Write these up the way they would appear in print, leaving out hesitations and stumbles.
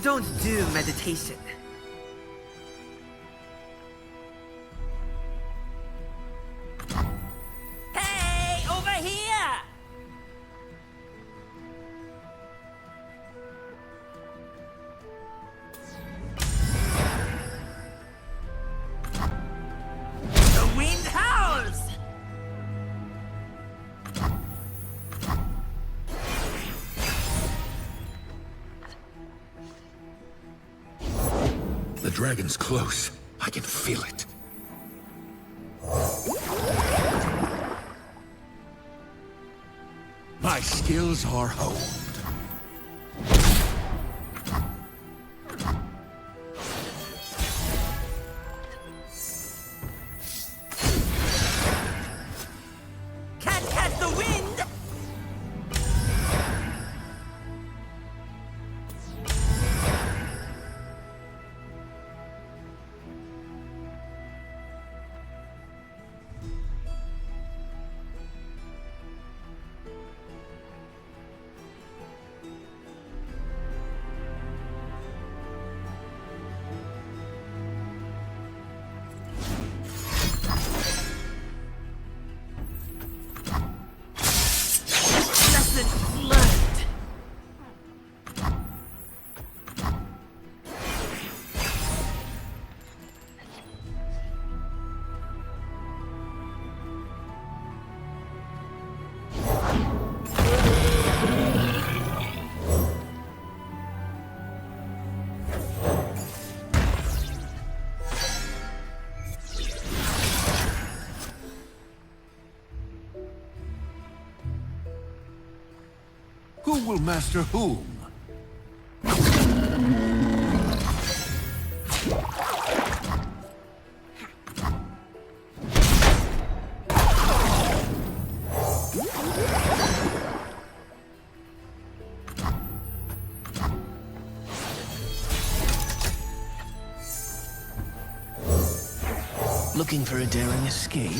don't do meditation. Hey, over here! The wind howls! The dragon's close. I can feel it. My skills are honed. Can't catch the wind! Lesson learned. Who will master whom? Looking for a daring escape?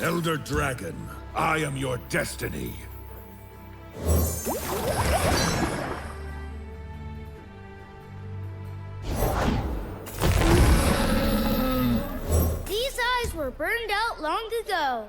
Elder Dragon, I am your destiny. These eyes were burned out long ago.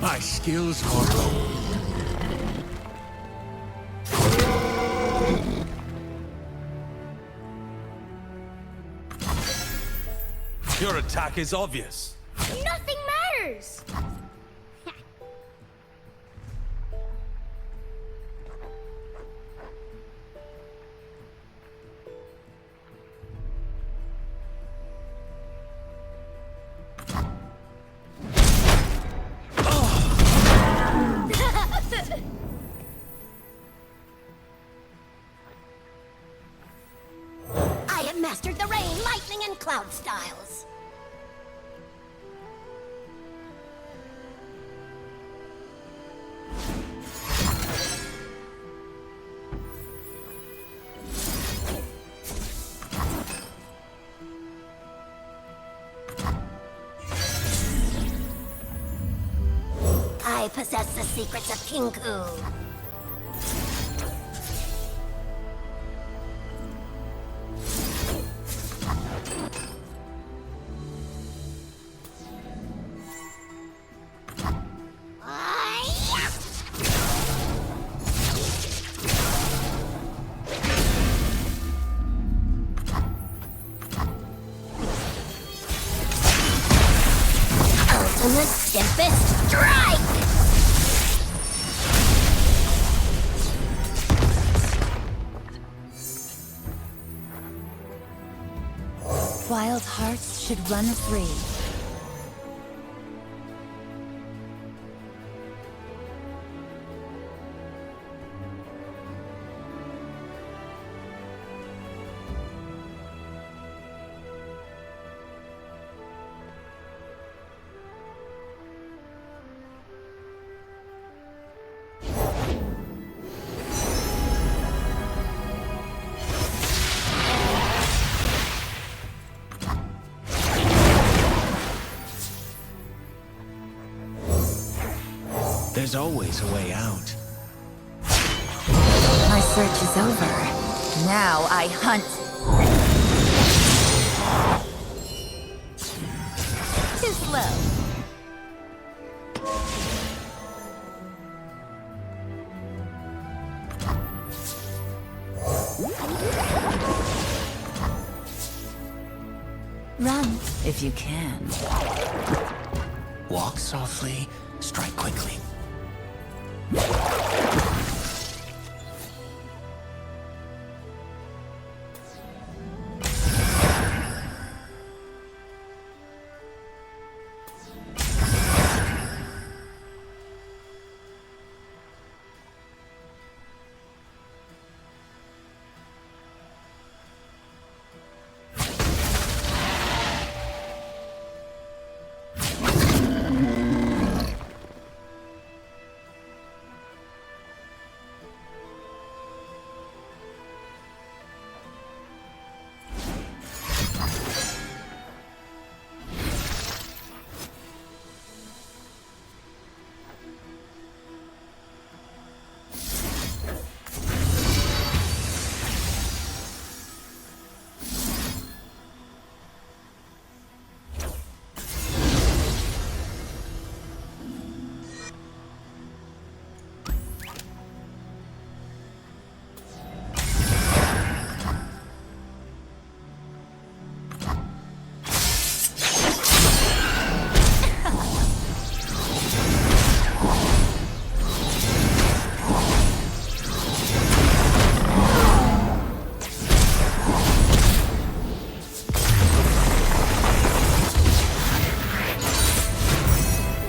My skills are honed. Your attack is obvious. Nothing matters. I have mastered the rain, lightning, and cloud styles. I possess the secrets of Kinku. Ultimate Tempest Strike! Wild hearts should run free. There's always a way out. My search is over. Now I hunt. Too slow. Run, if you can. Walk softly, strike quickly.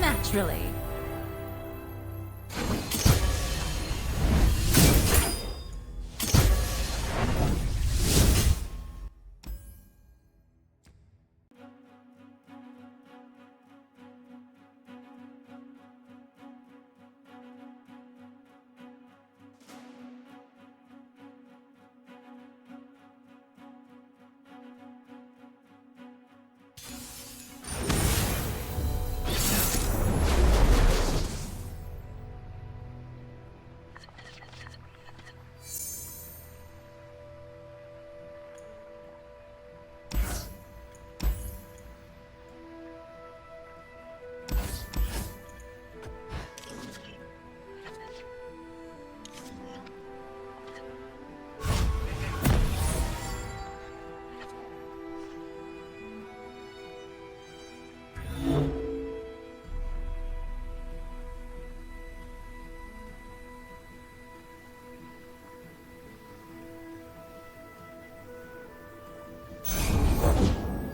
Naturally.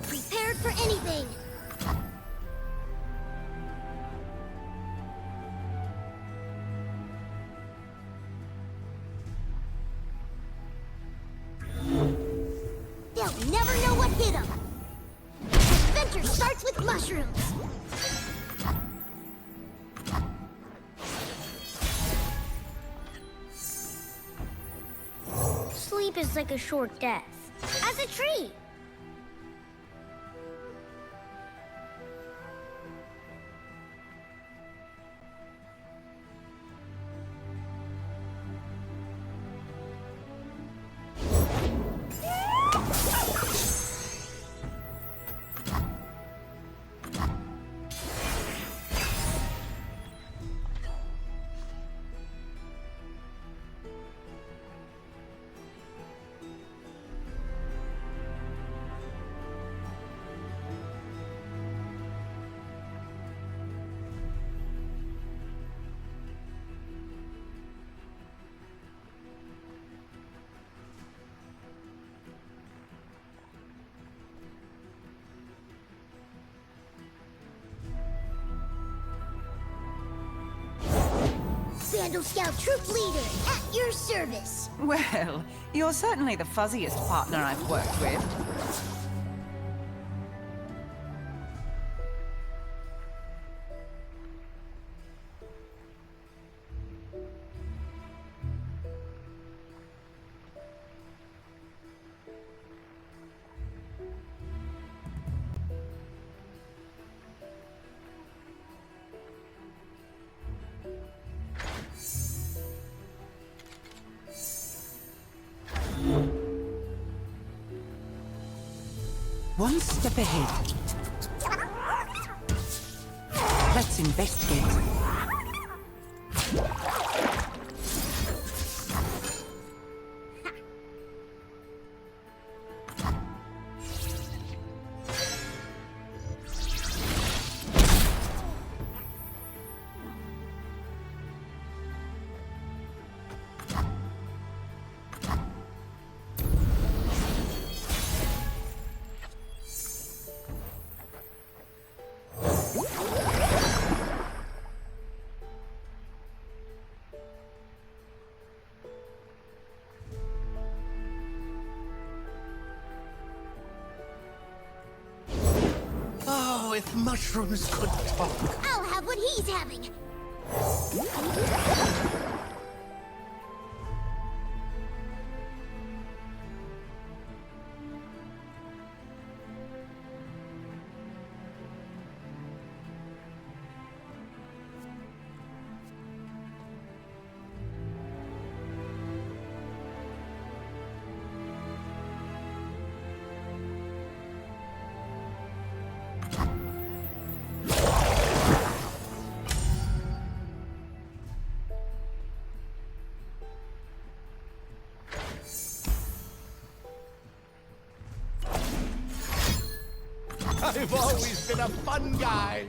Prepared for anything. They'll never know what hit them. Adventure starts with mushrooms. Sleep is like a short death. As a tree. Scandal Scout troop leader, at your service. Well, you're certainly the fuzziest partner I've worked with. One step ahead. Let's investigate. Oh, if mushrooms could talk. I'll have what he's having. I've always been a fun guy.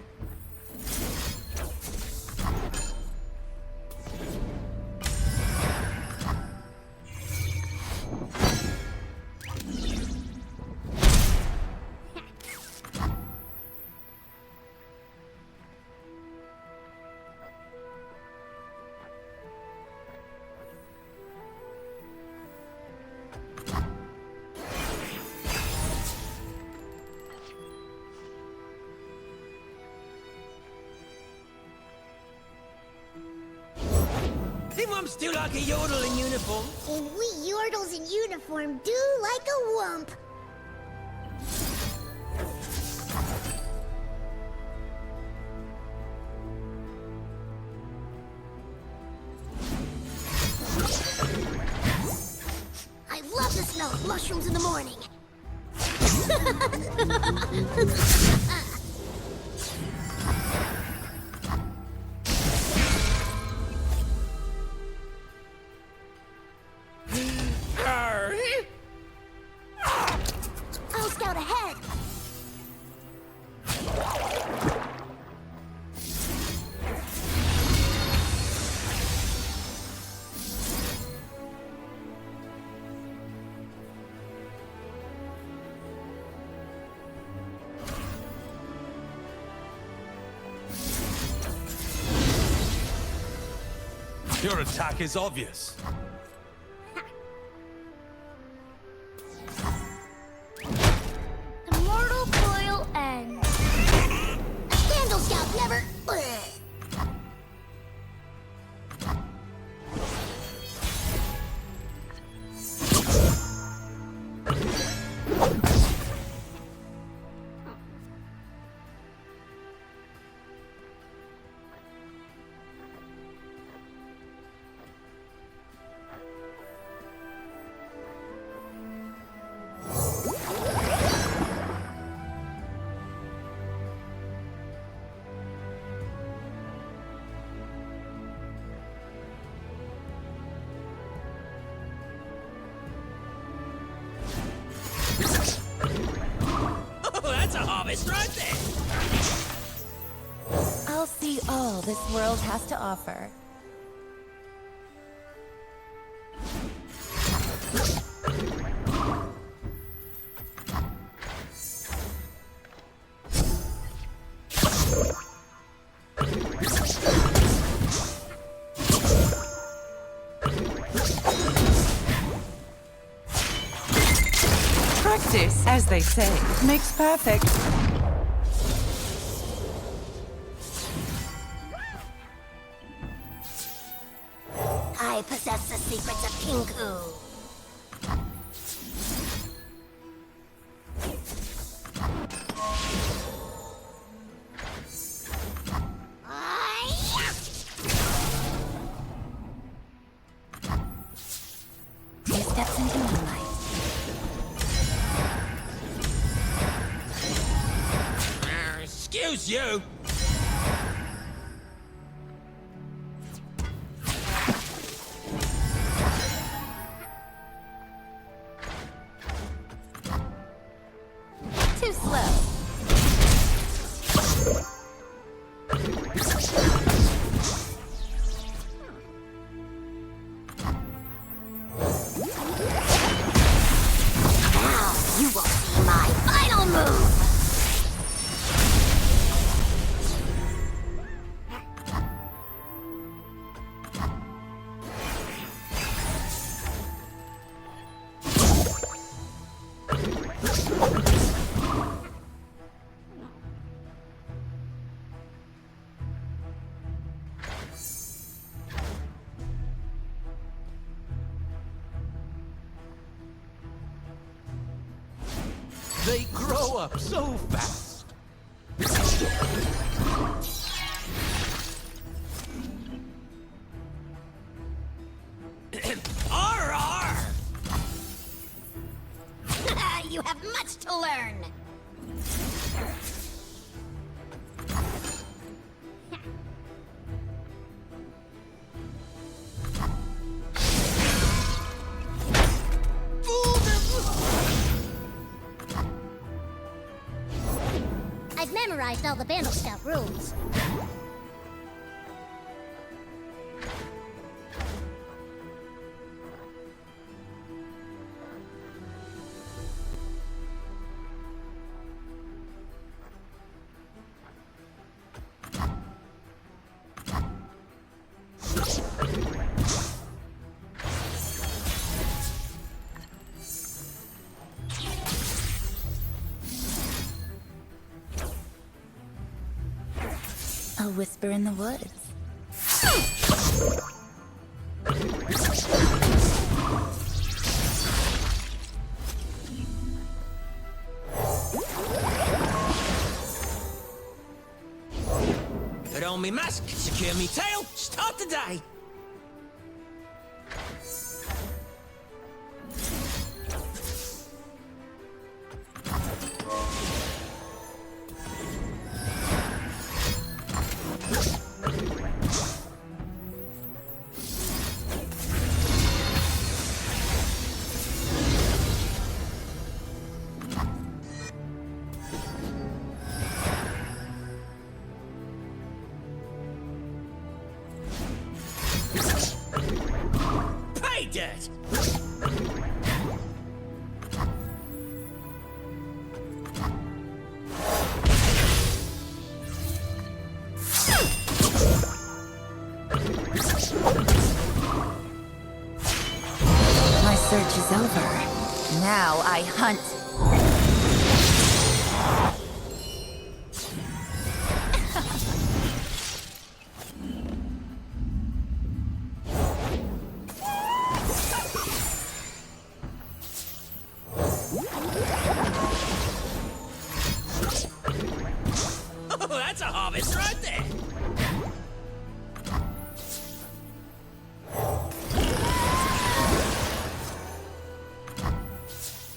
Them wumps do like a yodel in uniform. And we yordles in uniform do like a wump. I love the smell of mushrooms in the morning. I'll scout ahead. Your attack is obvious. The mortal coil ends. A scandal scout never. Oh, that's a harvest right there. I'll see all this world has to offer. Practice, as they say, makes perfect. I possess the secrets of Kinku. Two steps into moonlight. Excuse you! Too slow. Now you will see my final move. They grow up so fast. Arr! You have much to learn. I've memorized all the Vandal Scout rules. A whisper in the woods. Put on me mask, secure me tail, start the day! Pay dirt! My search is over. Now I hunt. Oh, that's a harvest right there!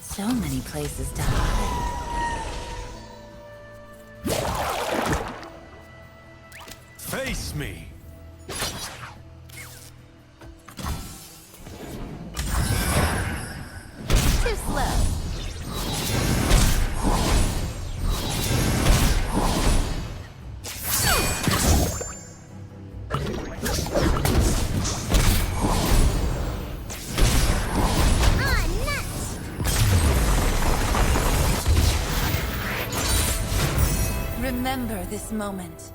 So many places to hide. Face me. Too slow. Ah, nuts! Remember this moment.